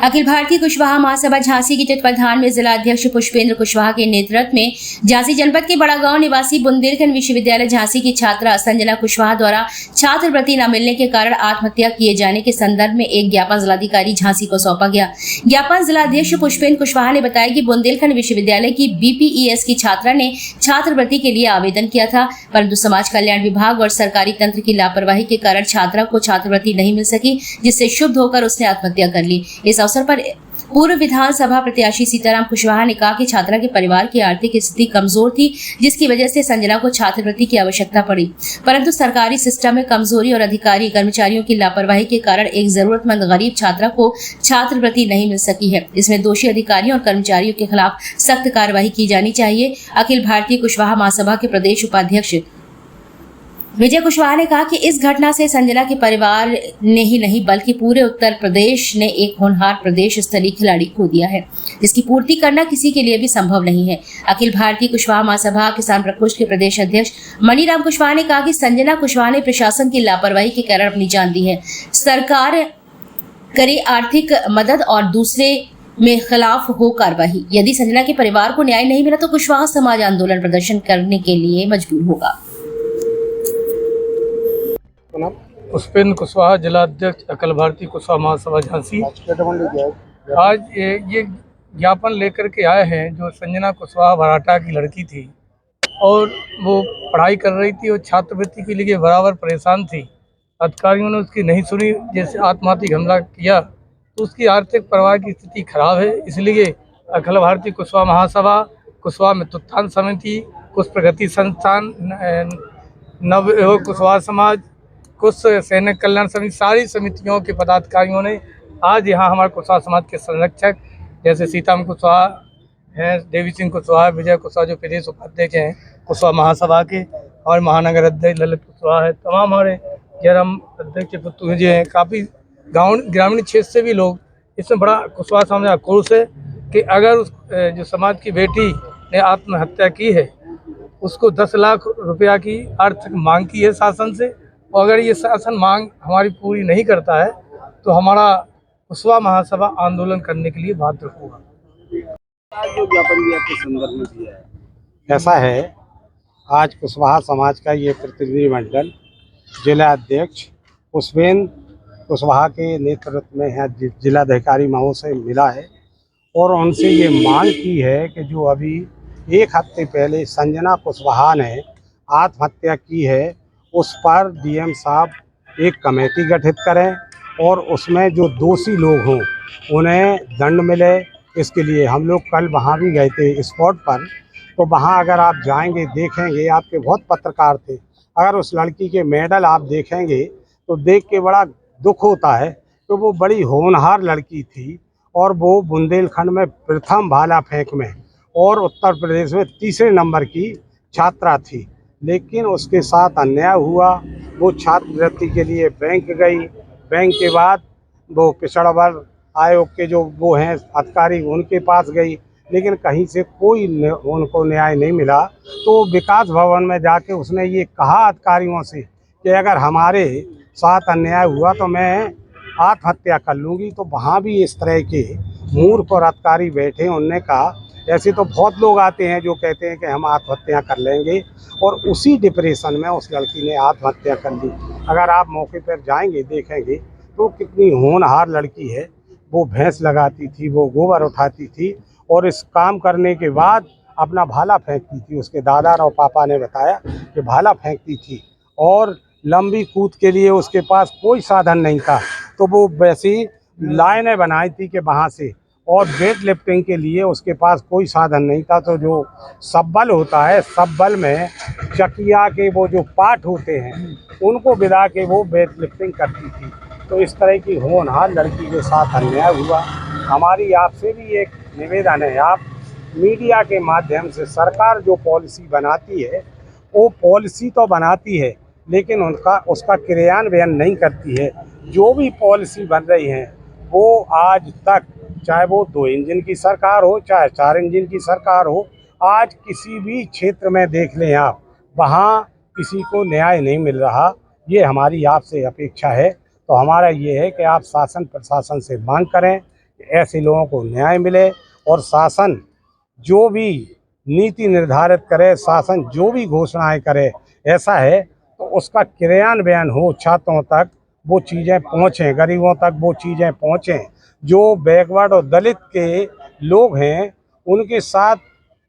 अखिल भारतीय कुशवाहा महासभा झांसी के तत्वाधान में जिला अध्यक्ष पुष्पेंद्र कुशवाहा के नेतृत्व में झांसी जनपद के बड़ा गांव निवासी बुंदेलखंड विश्वविद्यालय झांसी की छात्रा संजना कुशवाहा द्वारा छात्रवृत्ति न मिलने के कारण आत्महत्या किए जाने के संदर्भ में एक ज्ञापन जिलाधिकारी झांसी को सौंपा गया। ज्ञापन जिलाध्यक्ष पुष्पेंद्र कुशवाहा ने बताया कि बुंदेलखंड विश्वविद्यालय की बीपीईएस की छात्रा ने छात्रवृत्ति के लिए आवेदन किया था, परंतु समाज कल्याण विभाग और सरकारी तंत्र की लापरवाही के कारण छात्रा को छात्रवृत्ति नहीं मिल सकी, जिससे क्षुब्ध होकर उसने आत्महत्या कर ली। इस अवसर पर पूर्व विधानसभा प्रत्याशी सीताराम कुशवाहा ने कहा कि छात्रा के परिवार की आर्थिक स्थिति कमजोर थी, जिसकी वजह से संजना को छात्रवृत्ति की आवश्यकता पड़ी, परंतु सरकारी सिस्टम में कमजोरी और अधिकारी कर्मचारियों की लापरवाही के कारण एक जरूरतमंद गरीब छात्रा को छात्रवृत्ति नहीं मिल सकी है। इसमें दोषी अधिकारियों और कर्मचारियों के खिलाफ सख्त कार्रवाई की जानी चाहिए। अखिल भारतीय कुशवाहा महासभा के प्रदेश उपाध्यक्ष विजय कुशवाहा ने कहा कि इस घटना से संजना के परिवार ने ही नहीं बल्कि पूरे उत्तर प्रदेश ने एक होनहार प्रदेश स्तरीय खिलाड़ी खो दिया है, जिसकी पूर्ति करना किसी के लिए भी संभव नहीं है। अखिल भारतीय कुशवाहा महासभा किसान प्रकोष्ठ के प्रदेश अध्यक्ष मणिराम कुशवाहा ने कहा कि संजना कुशवाहा ने प्रशासन की लापरवाही के कारण अपनी जान दी है। सरकार करे आर्थिक मदद और दूसरे में खिलाफ हो कार्रवाई। यदि संजना के परिवार को न्याय नहीं मिला तो कुशवाहा समाज आंदोलन प्रदर्शन करने के लिए मजबूर होगा। पुष्पेंद्र कुशवाहा, जिला अध्यक्ष अखिल भारतीय कुशवाहा महासभा झांसी। आज ये ज्ञापन लेकर के आए हैं जो संजना कुशवाहा भराटा की लड़की थी और वो पढ़ाई कर रही थी और छात्रवृत्ति के लिए बराबर परेशान थी। अधिकारियों ने उसकी नहीं सुनी, जैसे आत्मघाती हमला किया, तो उसकी आर्थिक परिवार की स्थिति खराब है। इसलिए अखिल भारतीय कुशवाहा महासभा, कुशवाहा मित्रोत्थान समिति, कुश प्रगति संस्थान, नव युवक कुशवाहा समाज, कुछ सैनिक कल्याण समिति, सारी समितियों के पदाधिकारियों ने आज यहाँ हमारे कुशवाहा समाज के संरक्षक जैसे सीताराम कुशवाहा हैं, देवी सिंह कुशवाहा, विजय कुशवाहा जो प्रदेश उपाध्यक्ष हैं कुशवाहा महासभा के, और महानगर अध्यक्ष ललित कुशवाहा है, तमाम हमारे जयराम अध्यक्ष पुत्तू जी हैं। काफ़ी गाँव ग्रामीण क्षेत्र से भी लोग इसमें बड़ा कुशवाहा समाज आक्रोश है कि अगर उस जो समाज की बेटी ने आत्महत्या की है उसको 10 लाख रुपया की आर्थिक मांग की है शासन से, और अगर ये शासन मांग हमारी पूरी नहीं करता है तो हमारा कुशवाहा महासभा आंदोलन करने के लिए बाध्य होगा। जो ज्ञापन दिया के संदर्भ में दिया है, ऐसा है, आज कुशवाहा समाज का ये प्रतिनिधिमंडल जिला अध्यक्ष पुष्पेंद्र कुशवाहा के नेतृत्व में है जिलाधिकारी महोदय से मिला है और उनसे ये मांग की है कि जो अभी 1 हफ्ते पहले संजना कुशवाहा ने आत्महत्या की है, उस पर डीएम साहब एक कमेटी गठित करें और उसमें जो दोषी लोग हों उन्हें दंड मिले। इसके लिए हम लोग कल वहाँ भी गए थे स्पॉट पर, तो वहाँ अगर आप जाएंगे देखेंगे, आपके बहुत पत्रकार थे, अगर उस लड़की के मेडल आप देखेंगे तो देख के बड़ा दुख होता है कि वो बड़ी होनहार लड़की थी और वो बुंदेलखंड में प्रथम भाला फेंक में और उत्तर प्रदेश में 3रे नंबर की छात्रा थी, लेकिन उसके साथ अन्याय हुआ। वो छात्रवृत्ति के लिए बैंक गई, बैंक के बाद वो पिछड़ा वर्ग आयोग के जो वो हैं अधिकारी उनके पास गई, लेकिन कहीं से कोई उनको न्याय नहीं मिला। तो विकास भवन में जाके उसने ये कहा अधिकारियों से कि अगर हमारे साथ अन्याय हुआ तो मैं आत्महत्या कर लूँगी। तो वहाँ भी इस तरह के मूर्ख और अधिकारी बैठे। उनने कहा ऐसे तो बहुत लोग आते हैं जो कहते हैं कि हम आत्महत्या कर लेंगे, और उसी डिप्रेशन में उस लड़की ने आत्महत्या कर ली। अगर आप मौके पर जाएंगे देखेंगे तो कितनी होनहार लड़की है। वो भैंस लगाती थी, वो गोबर उठाती थी और इस काम करने के बाद अपना भाला फेंकती थी। उसके दादा और पापा ने बताया कि भाला फेंकती थी और लंबी कूद के लिए उसके पास कोई साधन नहीं था, तो वो वैसी लाइनें बनाई थी कि वहाँ से, और वेट लिफ्टिंग के लिए उसके पास कोई साधन नहीं था। तो जो सब्बल होता है, सब्बल में चकिया के वो जो पार्ट होते हैं उनको बिदा के वो वेट लिफ्टिंग करती थी। तो इस तरह की होनहार लड़की के साथ अन्याय हुआ। हमारी आपसे भी एक निवेदन है, आप मीडिया के माध्यम से सरकार जो पॉलिसी बनाती है वो पॉलिसी तो बनाती है लेकिन उसका क्रियान्वयन नहीं करती है। जो भी पॉलिसी बन रही है वो आज तक, चाहे वो 2 इंजन की सरकार हो चाहे 4 इंजन की सरकार हो, आज किसी भी क्षेत्र में देख लें आप, वहाँ किसी को न्याय नहीं मिल रहा। ये हमारी आपसे अपेक्षा है। तो हमारा ये है कि आप शासन प्रशासन से मांग करें ऐसे लोगों को न्याय मिले और शासन जो भी नीति निर्धारित करे, शासन जो भी घोषणाएं करे, ऐसा है तो उसका क्रियान्वयन हो, छात्रों तक वो चीज़ें पहुँचें, गरीबों तक वो चीज़ें पहुँचें। जो बैकवर्ड और दलित के लोग हैं उनके साथ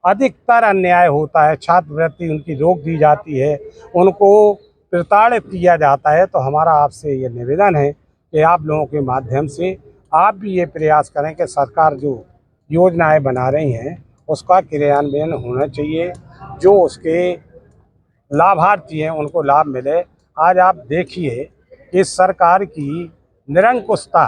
अधिकतर अन्याय होता है, छात्रवृत्ति उनकी रोक दी जाती है, उनको प्रताड़ित किया जाता है। तो हमारा आपसे ये निवेदन है कि आप लोगों के माध्यम से आप भी ये प्रयास करें कि सरकार जो योजनाएं बना रही हैं उसका क्रियान्वयन होना चाहिए, जो उसके लाभार्थी हैं उनको लाभ मिले। आज आप देखिए कि सरकार की निरंकुशता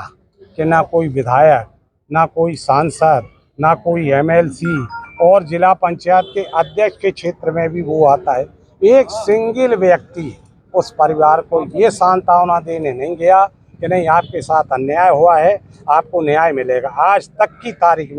कि ना कोई विधायक, ना कोई सांसद, ना कोई एमएलसी और जिला पंचायत के अध्यक्ष के क्षेत्र में भी वो आता है, एक सिंगल व्यक्ति उस परिवार को ये सांत्वना देने नहीं गया कि नहीं आपके साथ अन्याय हुआ है, आपको न्याय मिलेगा। आज तक की तारीख में